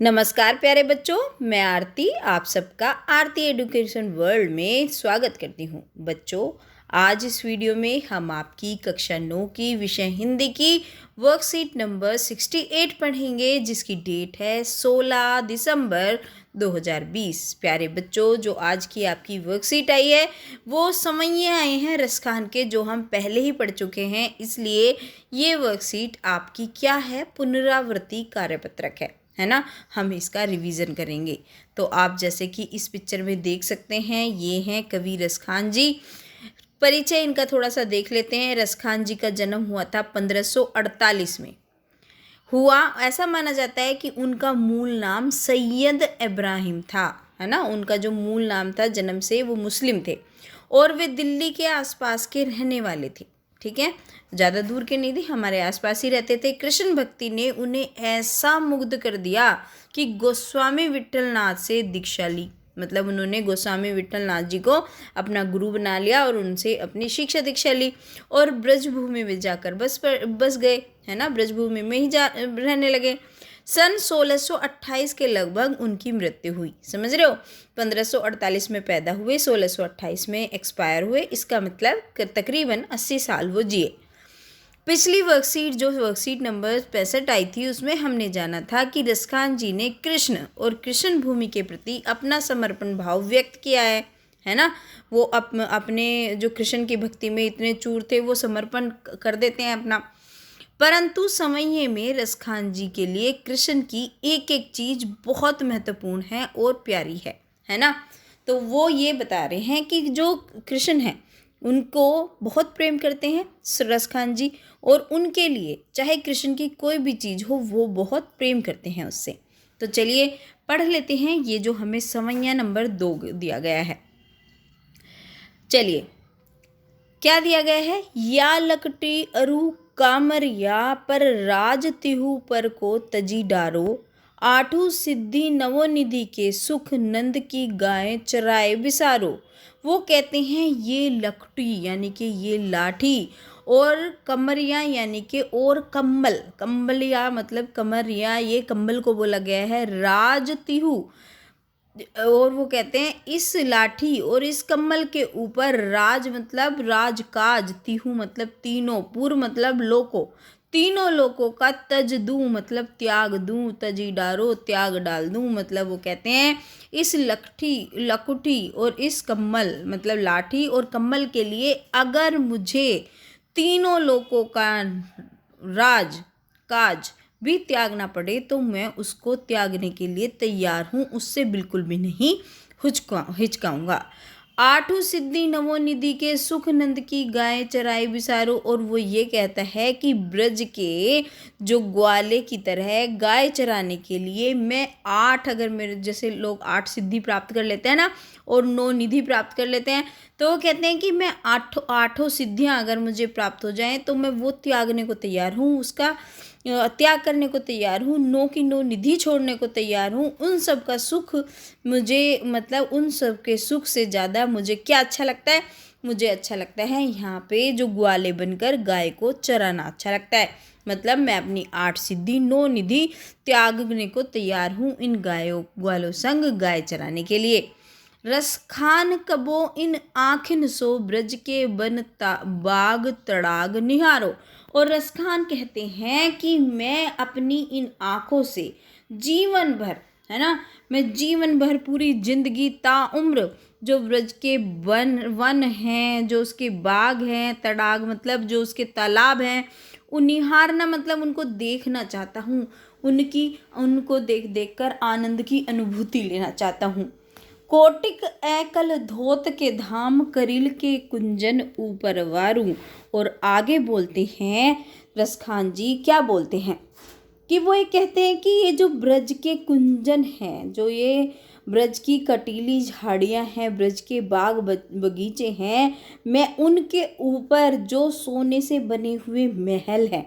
नमस्कार प्यारे बच्चों, मैं आरती आप सबका आरती एजुकेशन वर्ल्ड में स्वागत करती हूँ। बच्चों, आज इस वीडियो में हम आपकी कक्षा 9 की विषय हिंदी की वर्कशीट नंबर 68 पढ़ेंगे, जिसकी डेट है 16 दिसंबर 2020। प्यारे बच्चों, जो आज की आपकी वर्कशीट आई है वो समये आए हैं रसखान के, जो हम पहले ही पढ़ चुके हैं, इसलिए ये वर्कशीट आपकी क्या है, पुनरावृत्ति कार्यपत्रक है ना। हम इसका रिवीजन करेंगे। तो आप जैसे कि इस पिक्चर में देख सकते हैं, ये हैं कवि रसखान जी। परिचय इनका थोड़ा सा देख लेते हैं। रसखान जी का जन्म हुआ था 1548 में हुआ। ऐसा माना जाता है कि उनका मूल नाम सैयद इब्राहिम था, है ना। उनका जो मूल नाम था जन्म से, वो मुस्लिम थे और वे दिल्ली के आसपास के रहने वाले थे। ठीक है, ज़्यादा दूर के नहीं थे, हमारे आसपास ही रहते थे। कृष्ण भक्ति ने उन्हें ऐसा मुग्ध कर दिया कि गोस्वामी विट्ठलनाथ से दीक्षा ली। मतलब उन्होंने गोस्वामी विट्ठलनाथ जी को अपना गुरु बना लिया और उनसे अपनी शिक्षा दीक्षा ली और ब्रजभूमि में जाकर बस गए, है ना। ब्रजभूमि में ही रहने लगे। सन 1628 के लगभग उनकी मृत्यु हुई। समझ रहे हो, 1548 में पैदा हुए, 1628 में एक्सपायर हुए। इसका मतलब तकरीबन 80 साल वो जिए। पिछली वर्कशीट, जो वर्कशीट नंबर 65 आई थी, उसमें हमने जाना था कि रसखान जी ने कृष्ण और कृष्ण भूमि के प्रति अपना समर्पण भाव व्यक्त किया है ना। वो अपने जो कृष्ण की भक्ति में इतने चूर थे, वो समर्पण कर देते हैं अपना। परंतु समय में रसखान जी के लिए कृष्ण की एक एक चीज़ बहुत महत्वपूर्ण है और प्यारी है ना। तो वो ये बता रहे हैं कि जो कृष्ण हैं उनको बहुत प्रेम करते हैं रसखान जी, और उनके लिए चाहे कृष्ण की कोई भी चीज़ हो, वो बहुत प्रेम करते हैं उससे। तो चलिए पढ़ लेते हैं ये जो हमें समया नंबर 2 दिया गया है। चलिए, क्या दिया गया है। या लकटी अरु कामरिया पर राज तिहु पर को तजी डारो, आठू सिद्धि नवोनिधि के सुख नंद की गाय चराए बिसारो। वो कहते हैं ये लकटी यानी कि ये लाठी, और कमरिया यानी कि और कम्बल, कम्बलिया मतलब कमरिया, ये कम्बल को बोला गया है। राज तिहु, और वो कहते हैं इस लाठी और इस कम्बल के ऊपर राज मतलब राजकाज, तिहु मतलब तीनों, पूर्व मतलब लोको, तीनों लोकों का तज दूं मतलब त्याग दूं, तजी डारो त्याग डाल दूं। मतलब वो कहते हैं इस लकुटी और इस कम्बल मतलब लाठी और कम्बल के लिए अगर मुझे तीनों लोकों का राज काज भी त्यागना पड़े तो मैं उसको त्यागने के लिए तैयार हूँ, उससे बिल्कुल भी नहीं हिचकाऊंगा। आठों सिद्धि नवोनिधि के सुख नंद की गाय चराई बिसारो, और वो ये कहता है कि ब्रज के जो ग्वाले की तरह गाय चराने के लिए मैं 8, अगर मेरे जैसे लोग 8 सिद्धि प्राप्त कर लेते हैं ना और 9 निधि प्राप्त कर लेते हैं, तो वो कहते हैं कि मैं आठों सिद्धियां अगर मुझे प्राप्त हो जाएं तो मैं वो त्यागने को तैयार हूँ, उसका त्याग करने को तैयार हूँ, 9 की 9 निधि छोड़ने को तैयार हूँ। उन सब का सुख मुझे, मतलब उन सब के सुख से ज़्यादा मुझे क्या अच्छा लगता है, मुझे अच्छा लगता है यहाँ पे जो ग्वाले बनकर गाय को चराना अच्छा लगता है। मतलब मैं अपनी 8 सिद्धि 9 निधि त्यागने को तैयार हूँ इन ग्वालों संग गाय चराने के लिए। रसखान कबो इन आँखिन सो ब्रज के बन बाग तड़ाग निहारो, और रसखान कहते हैं कि मैं अपनी इन आँखों से जीवन भर, है ना, मैं जीवन भर पूरी जिंदगी ताउम्र जो ब्रज के वन हैं, जो उसके बाग हैं, तड़ाग मतलब जो उसके तालाब हैं, निहारना मतलब उनको देखना चाहता हूँ, उनको देख कर आनंद की अनुभूति लेना चाहता हूँ। कोटिक एकल धोत के धाम करिल के कुंजन ऊपर वारू, और आगे बोलते हैं रसखान जी, क्या बोलते हैं कि वो ये कहते हैं कि ये जो ब्रज के कुंजन हैं, जो ये ब्रज की कटीली झाड़ियाँ हैं, ब्रज के बाग बगीचे हैं, मैं उनके ऊपर जो सोने से बने हुए महल हैं,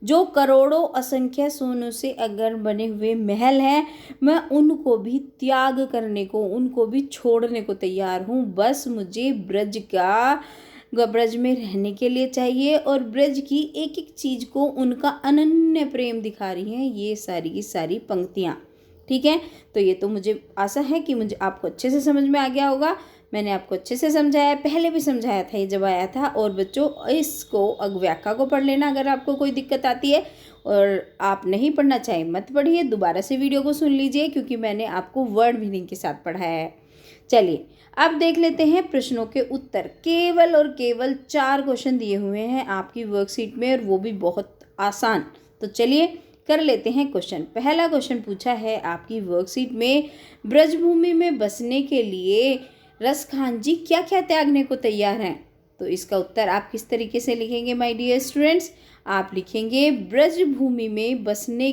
जो करोड़ों असंख्य सोनों से अगर बने हुए महल हैं, मैं उनको भी त्याग करने को, उनको भी छोड़ने को तैयार हूँ। बस मुझे ब्रज में रहने के लिए चाहिए, और ब्रज की एक एक चीज़ को उनका अनन्य प्रेम दिखा रही हैं ये सारी की सारी पंक्तियाँ। ठीक है, तो ये तो मुझे आशा है कि मुझे आपको अच्छे से समझ में आ गया होगा। मैंने आपको अच्छे से समझाया, पहले भी समझाया था ये जब आया था। और बच्चों इसको व्याख्या को पढ़ लेना अगर आपको कोई दिक्कत आती है, और आप नहीं पढ़ना चाहें मत पढ़िए, दोबारा से वीडियो को सुन लीजिए क्योंकि मैंने आपको वर्ड मीनिंग के साथ पढ़ाया है। चलिए अब देख लेते हैं प्रश्नों के उत्तर। केवल और केवल 4 क्वेश्चन दिए हुए हैं आपकी वर्कशीट में, और वो भी बहुत आसान। तो चलिए कर लेते हैं क्वेश्चन। पहला क्वेश्चन पूछा है आपकी वर्कशीट में, ब्रजभूमि में बसने के लिए रसखान जी क्या क्या त्यागने को तैयार हैं। तो इसका उत्तर आप किस तरीके से लिखेंगे माय डियर स्टूडेंट्स? आप लिखेंगे ब्रजभूमि में बसने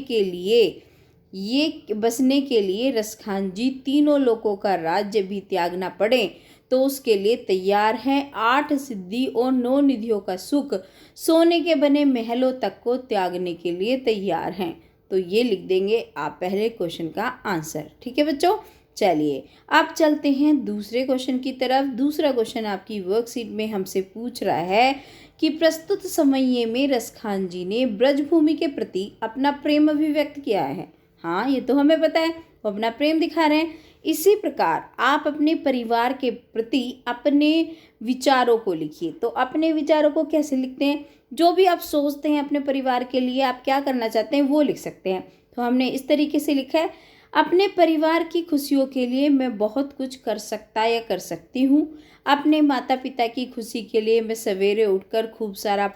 के लिए रसखान जी तीनों लोकों का राज्य भी त्यागना पड़े तो उसके लिए तैयार हैं। 8 सिद्धि और 9 निधियों का सुख, सोने के बने महलों तक को त्यागने के लिए तैयार हैं। तो ये लिख देंगे आप पहले क्वेश्चन का आंसर। ठीक है बच्चों, चलिए अब चलते हैं दूसरे क्वेश्चन की तरफ। दूसरा क्वेश्चन आपकी वर्कशीट में हमसे पूछ रहा है कि प्रस्तुत समये में रसखान जी ने ब्रजभूमि के प्रति अपना प्रेम अभिव्यक्त किया है। हाँ, ये तो हमें पता है, वो अपना प्रेम दिखा रहे हैं। इसी प्रकार आप अपने परिवार के प्रति अपने विचारों को लिखिए। तो अपने विचारों को कैसे लिखते हैं? जो भी आप सोचते हैं अपने परिवार के लिए, आप क्या करना चाहते हैं वो लिख सकते हैं। तो हमने इस तरीके से लिखा है, अपने परिवार की खुशियों के लिए मैं बहुत कुछ कर सकता या कर सकती हूँ। अपने माता पिता की खुशी के लिए मैं सवेरे उठकर खूब सारा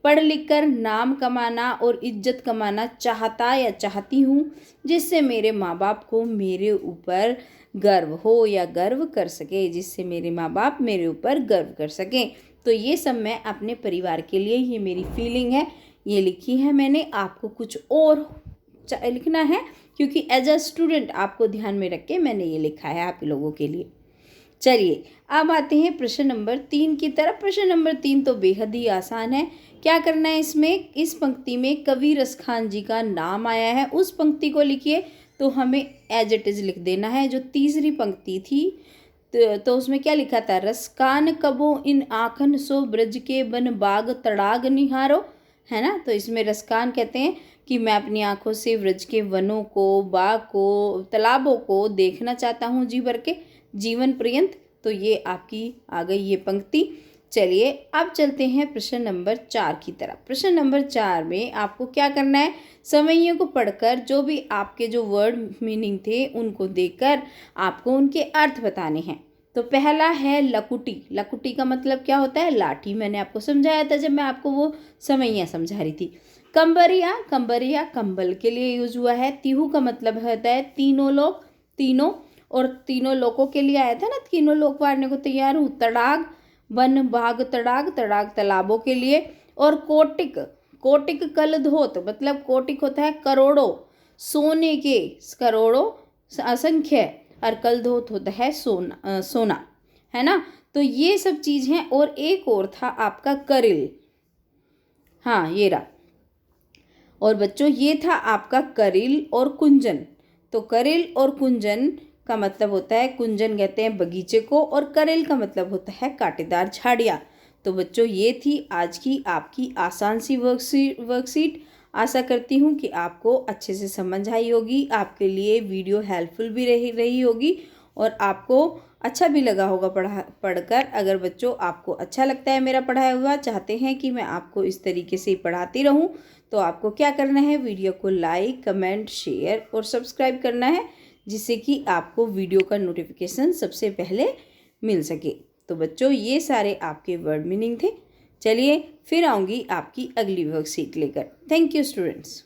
पढ़ लिख कर नाम कमाना और इज्जत कमाना चाहता या चाहती हूँ, जिससे मेरे माँ बाप को मेरे ऊपर गर्व हो या गर्व कर सके, जिससे मेरे माँ बाप मेरे ऊपर गर्व कर सकें। तो ये सब मैं अपने परिवार के लिए, ये मेरी फीलिंग है, ये लिखी है मैंने। आपको कुछ और लिखना है क्योंकि एज अ स्टूडेंट आपको ध्यान में रख के मैंने ये लिखा है आप लोगों के लिए। चलिए अब आते हैं प्रश्न नंबर 3 की तरफ। प्रश्न नंबर 3 तो बेहद ही आसान है। क्या करना है इसमें? इस पंक्ति में कवि रसखान जी का नाम आया है, उस पंक्ति को लिखिए। तो हमें एज इट इज़ लिख देना है। जो तीसरी पंक्ति थी तो उसमें क्या लिखा था? रसकान कबो इन आखन सो ब्रज के बन बाग तड़ाग निहारो, है ना। तो इसमें रसकान कहते हैं कि मैं अपनी आंखों से व्रज के वनों को, बाग को, तालाबों को देखना चाहता हूँ जी भर के जीवन पर्यंत। तो ये आपकी आ गई ये पंक्ति। चलिए अब चलते हैं प्रश्न नंबर 4 की तरफ। प्रश्न नंबर 4 में आपको क्या करना है? समयों को पढ़कर जो भी आपके जो वर्ड मीनिंग थे उनको देखकर आपको उनके अर्थ बताने हैं। तो पहला है लकुटी। लकुटी का मतलब क्या होता है? लाठी। मैंने आपको समझाया था जब मैं आपको वो समैया समझा रही थी। कंबरिया, कंबरिया कंबल के लिए यूज हुआ है। तिहु का मतलब होता है तीनों लोग, तीनों, और तीनों लोगों के लिए आया था ना, तीनों लोग वारने को तैयार हूँ। तड़ाग, वन बाग तड़ाग, तड़ाग तालाबों के लिए। और कोटिक, कोटिक कल धोत, मतलब कोटिक होता है करोड़ों, सोने के करोड़ों असंख्य, और कल धोत होता है सोना, सोना, है ना। तो ये सब चीज़ हैं। और एक और था आपका करिल, हाँ ये रहा। और बच्चों ये था आपका करिल और कुंजन। तो करिल और कुंजन का मतलब होता है, कुंजन कहते हैं बगीचे को, और करिल का मतलब होता है कांटेदार झाड़ियाँ। तो बच्चों ये थी आज की आपकी आसान सी वर्कशीट। आशा करती हूँ कि आपको अच्छे से समझ आई होगी, आपके लिए वीडियो हेल्पफुल भी रही होगी, और आपको अच्छा भी लगा होगा पढ़कर। अगर बच्चों आपको अच्छा लगता है मेरा पढ़ाया हुआ, चाहते हैं कि मैं आपको इस तरीके से ही पढ़ाती रहूं, तो आपको क्या करना है? वीडियो को लाइक, कमेंट, शेयर और सब्सक्राइब करना है, जिससे कि आपको वीडियो का नोटिफिकेशन सबसे पहले मिल सके। तो बच्चों ये सारे आपके वर्ड मीनिंग थे। चलिए फिर आऊँगी आपकी अगली वर्कशीट लेकर। Thank you students.